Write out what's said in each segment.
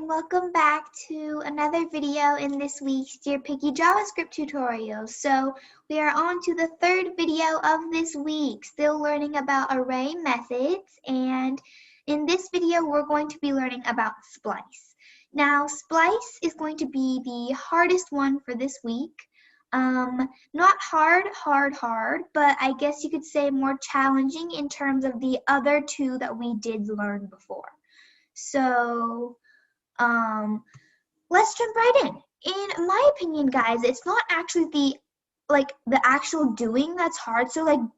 Welcome back to another video in this week's DearPiggy JavaScript tutorial. So we are on to the third video of this week, still learning about array methods, and in this video we're going to be learning about splice. Now splice is going to be the hardest one for this week. Not hard, but I guess you could say more challenging in terms of the other two that we did learn before. So let's jump right in. In my opinion, guys, it's not actually the actual doing that's hard. So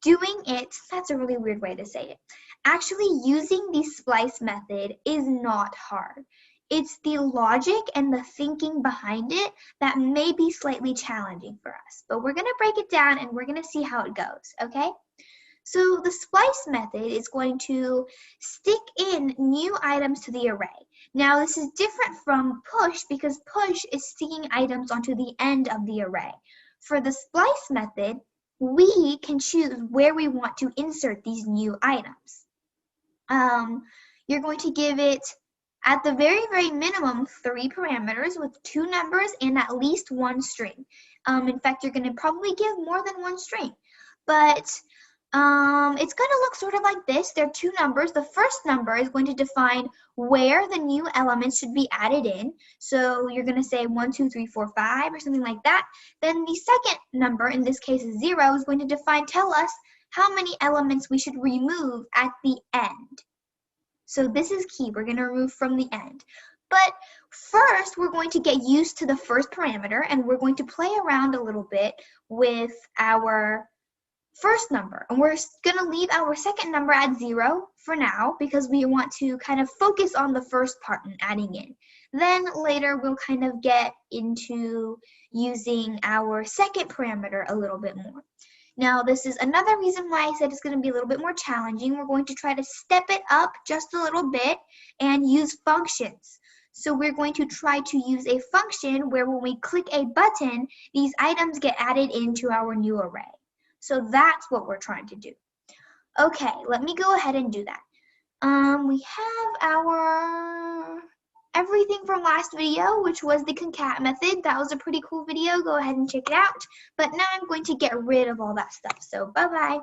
doing it, that's a really weird way to say it. Actually using the splice method is not hard. It's the logic and the thinking behind it that may be slightly challenging for us. But we're going to break it down and we're going to see how it goes, okay? So the splice method is going to stick in new items to the array. Now this is different from push because push is sticking items onto the end of the array. For the splice method, we can choose where we want to insert these new items. You're going to give it, at the very, very minimum, 3 parameters with 2 numbers and at least 1 string. In fact, you're going to probably give more than 1 string. But it's going to look sort of like this. There are 2 numbers. The first number is going to define where the new elements should be added in. So you're going to say 1, 2, 3, 4, 5 or something like that. Then the second number, in this case 0, is going to tell us how many elements we should remove at the end. So this is key. We're going to remove from the end. But first, we're going to get used to the first parameter, and we're going to play around a little bit with our first number, and we're going to leave our second number at 0 for now because we want to kind of focus on the first part and adding in. Then later we'll kind of get into using our second parameter a little bit more. Now this is another reason why I said it's going to be a little bit more challenging. We're going to try to step it up just a little bit and use functions. So we're going to try to use a function where when we click a button, these items get added into our new array. So that's what we're trying to do. Okay, let me go ahead and do that. We have our everything from last video, which was the concat method. That was a pretty cool video. Go ahead and check it out. But now I'm going to get rid of all that stuff. So bye-bye.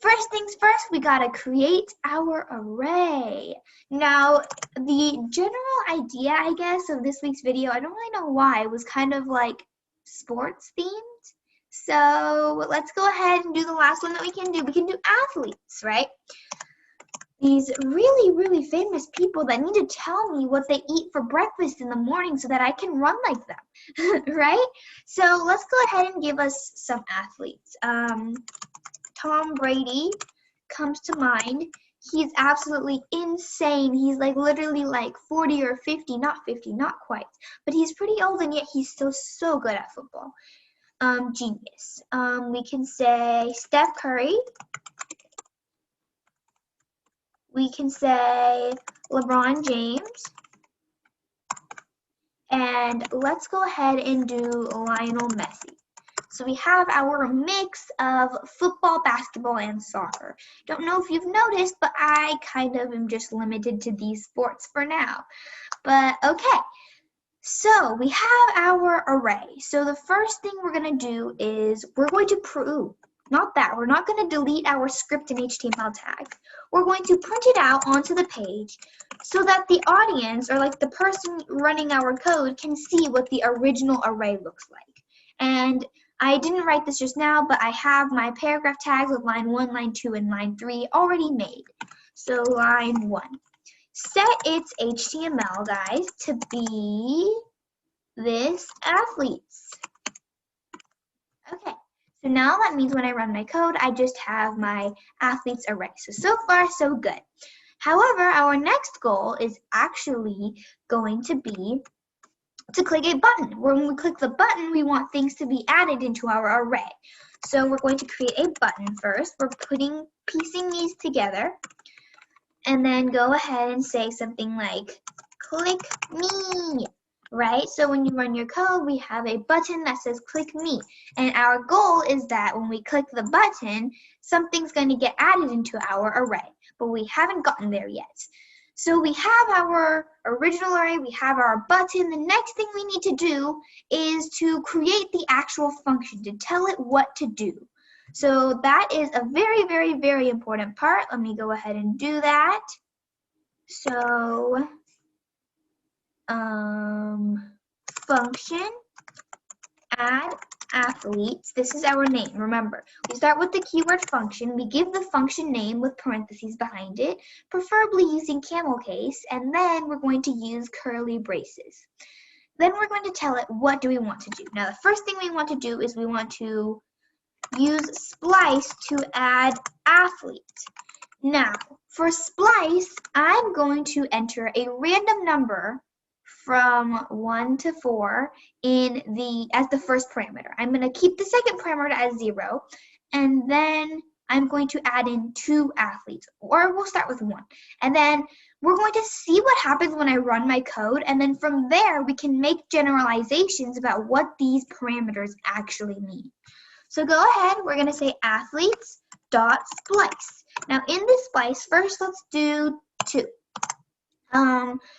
First things first, we got to create our array. Now, the general idea, I guess, of this week's video, I don't really know why, it was kind of like sports themed. So let's go ahead and do the last one that we can do. We can do athletes, right? These really, really famous people that need to tell me what they eat for breakfast in the morning so that I can run like them, right? So let's go ahead and give us some athletes. Tom Brady comes to mind. He's absolutely insane. He's literally 40 or 50, not 50, not quite. But he's pretty old and yet he's still so good at football. Genius. We can say Steph Curry. We can say LeBron James. And let's go ahead and do Lionel Messi. So we have our mix of football, basketball, and soccer. Don't know if you've noticed, but I kind of am just limited to these sports for now. But okay. So we have our array. So the first thing we're going to do is we're going to prove, we're not going to delete our script and HTML tags. We're going to print it out onto the page so that the audience or the person running our code can see what the original array looks like. And I didn't write this just now, but I have my paragraph tags with line 1, line 2, and line 3 already made. So line 1. Set its HTML, guys, to be this athletes. Okay, so now that means when I run my code, I just have my athletes array. So far, so good. However, our next goal is actually going to be to click a button. When we click the button, we want things to be added into our array. So we're going to create a button first. We're piecing these together, and then go ahead and say something like, click me, right? So when you run your code, we have a button that says click me. And our goal is that when we click the button, something's going to get added into our array, but we haven't gotten there yet. So we have our original array, we have our button. The next thing we need to do is to create the actual function, to tell it what to do. So that is a very, very, very important part. Let me go ahead and do that. So, function add athletes. This is our name. Remember, we start with the keyword function. We give the function name with parentheses behind it, preferably using camel case, and then we're going to use curly braces. Then we're going to tell it what do we want to do. Now, the first thing we want to do is we want to use splice to add athlete. Now, for splice, I'm going to enter a random number from 1 to 4 as the first parameter. I'm going to keep the second parameter as 0, and then I'm going to add in 2 athletes, or we'll start with 1. And then we're going to see what happens when I run my code, and then from there we can make generalizations about what these parameters actually mean. So go ahead, we're going to say athletes dot splice. Now in this splice, first let's do 2.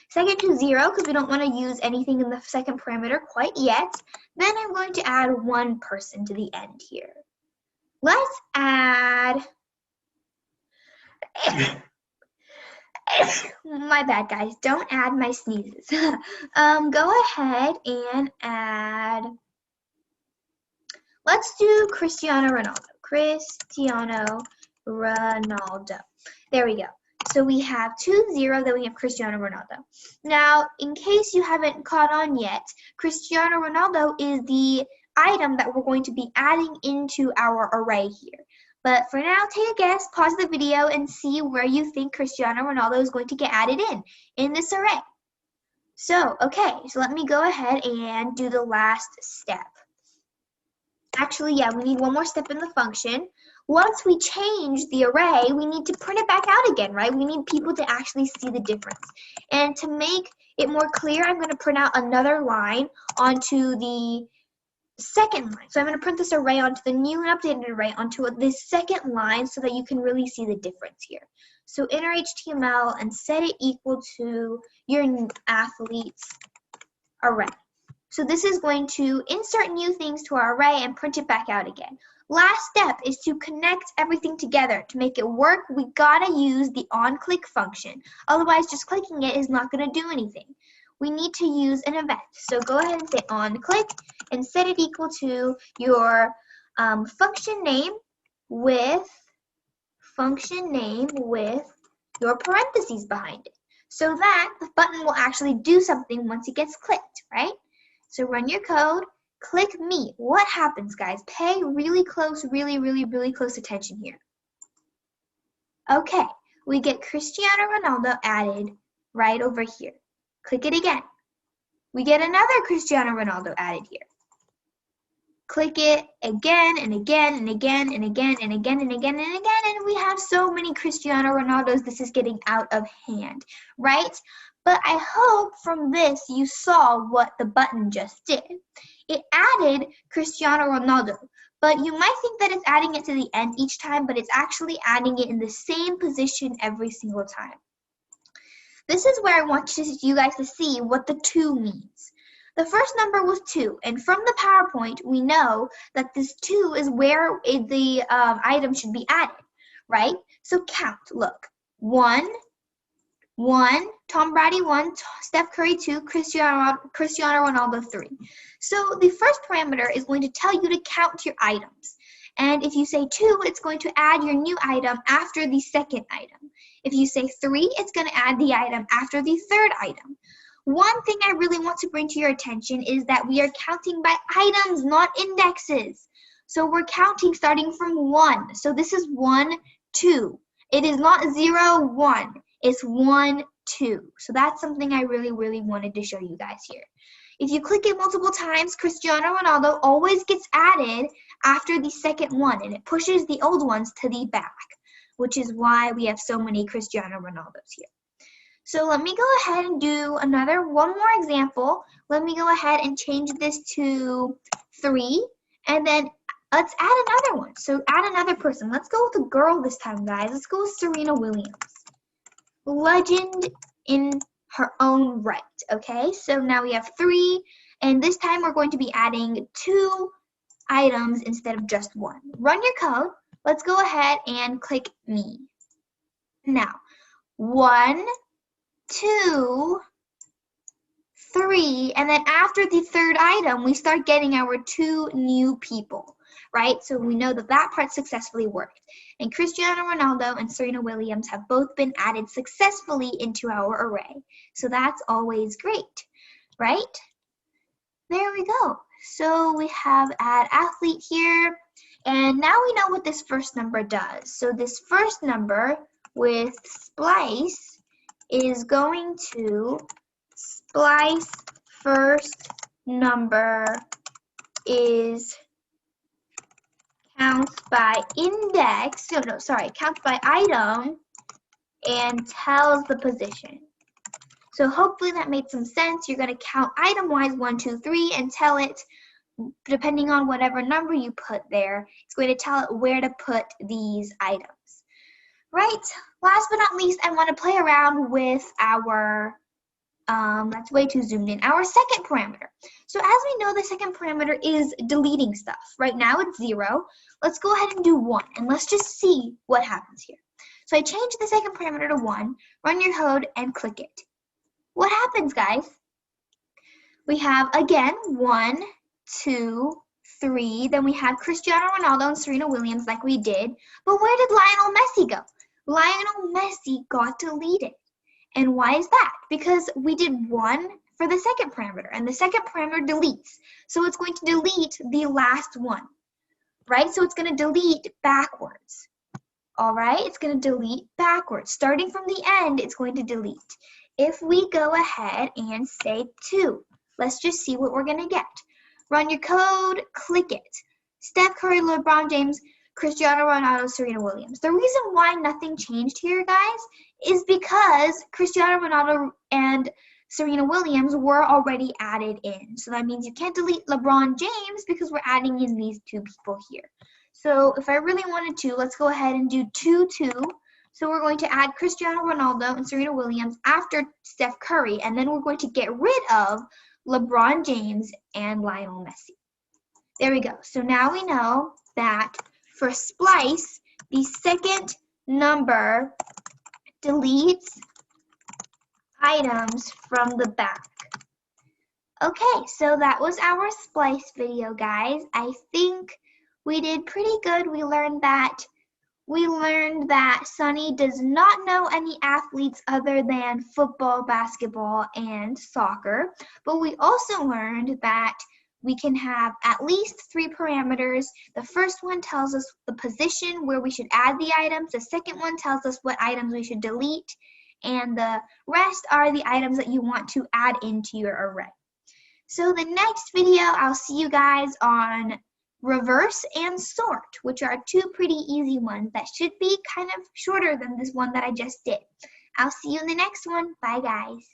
Second to 0 because we don't want to use anything in the second parameter quite yet. Then I'm going to add 1 person to the end here. Let's add, my bad guys, don't add my sneezes. Go ahead and add, let's do Cristiano Ronaldo. Cristiano Ronaldo. There we go. So we have 2, 0, then we have Cristiano Ronaldo. Now, in case you haven't caught on yet, Cristiano Ronaldo is the item that we're going to be adding into our array here. But for now, take a guess, pause the video, and see where you think Cristiano Ronaldo is going to get added in this array. So, okay, so let me go ahead and do the last step. Actually, yeah, we need one more step in the function. Once we change the array, we need to print it back out again, right? We need people to actually see the difference. And to make it more clear, I'm going to print out another line onto the second line. So I'm going to print this array onto the new and updated array onto this second line so that you can really see the difference here. So enter HTML and set it equal to your athletes array. So this is going to insert new things to our array and print it back out again. Last step is to connect everything together. To make it work, we gotta use the onClick function. Otherwise, just clicking it is not gonna do anything. We need to use an event. So go ahead and say onClick and set it equal to your function name with your parentheses behind it. So that the button will actually do something once it gets clicked, right? So run your code, click me. What happens, guys? Pay really close, really close attention here. Okay, we get Cristiano Ronaldo added right over here. Click it again. We get another Cristiano Ronaldo added here. Click it again and again and again and again and again and again and again, and we have so many Cristiano Ronaldos, this is getting out of hand, right? But I hope from this you saw what the button just did. It added Cristiano Ronaldo, but you might think that it's adding it to the end each time, but it's actually adding it in the same position every single time. This is where I want you guys to see what the 2 means. The first number was 2, and from the PowerPoint, we know that this 2 is where the item should be added, right? So count, look, 1, Tom Brady 1, Steph Curry 2, Cristiano Ronaldo 3. So the first parameter is going to tell you to count your items. And if you say 2, it's going to add your new item after the second item. If you say 3, it's going to add the item after the third item. One thing I really want to bring to your attention is that we are counting by items, not indexes. So we're counting starting from 1. So this is 1, 2. It is not 0, 1. It's 1, 2. So that's something I really wanted to show you guys here. If you click it multiple times, Cristiano Ronaldo always gets added after the second one, and it pushes the old ones to the back, which is why we have so many Cristiano Ronaldos here. So let me go ahead and do one more example. Let me go ahead and change this to 3, and then let's add another one. So add another person. Let's go with a girl this time, guys. Let's go with Serena Williams. Legend in her own right, okay? So now we have 3, and this time we're going to be adding 2 items instead of just 1. Run your code. Let's go ahead and click me. Now, 1, 2, 3, and then after the third item, we start getting our 2 new people, right? So we know that that part successfully worked. And Cristiano Ronaldo and Serena Williams have both been added successfully into our array. So that's always great, right? There we go. So we have add athlete here. And now we know what this first number does. So this first number with splice is going to splice first number is counts by index, counts by item and tells the position. So hopefully that made some sense. You're going to count item-wise 1, 2, 3 and tell it, depending on whatever number you put there, it's going to tell it where to put these items. Right, last but not least, I want to play around with our, that's way too zoomed in, our second parameter. So as we know, the second parameter is deleting stuff. Right now it's 0. Let's go ahead and do 1, and let's just see what happens here. So I changed the second parameter to 1, run your code, and click it. What happens, guys? We have, again, 1, 2, 3, then we have Cristiano Ronaldo and Serena Williams like we did, but where did Lionel Messi go? Lionel Messi got deleted. And why is that? Because we did 1 for the second parameter, and the second parameter deletes. So it's going to delete the last one, right? So it's going to delete backwards. All right, it's going to delete backwards. Starting from the end, it's going to delete. If we go ahead and say 2, let's just see what we're going to get. Run your code, click it. Steph Curry, LeBron James, Cristiano Ronaldo, Serena Williams. The reason why nothing changed here, guys, is because Cristiano Ronaldo and Serena Williams were already added in. So that means you can't delete LeBron James because we're adding in these 2 people here. So if I really wanted to, let's go ahead and do 2, 2. So we're going to add Cristiano Ronaldo and Serena Williams after Steph Curry, and then we're going to get rid of LeBron James and Lionel Messi. There we go. So now we know that for splice, the second number deletes items from the back. Okay, so that was our splice video, guys. I think we did pretty good. We learned that Sunny does not know any athletes other than football, basketball, and soccer. But we also learned that we can have at least 3 parameters. The first one tells us the position where we should add the items. The second one tells us what items we should delete. And the rest are the items that you want to add into your array. So the next video, I'll see you guys on reverse and sort, which are 2 pretty easy ones that should be kind of shorter than this one that I just did. I'll see you in the next one. Bye, guys.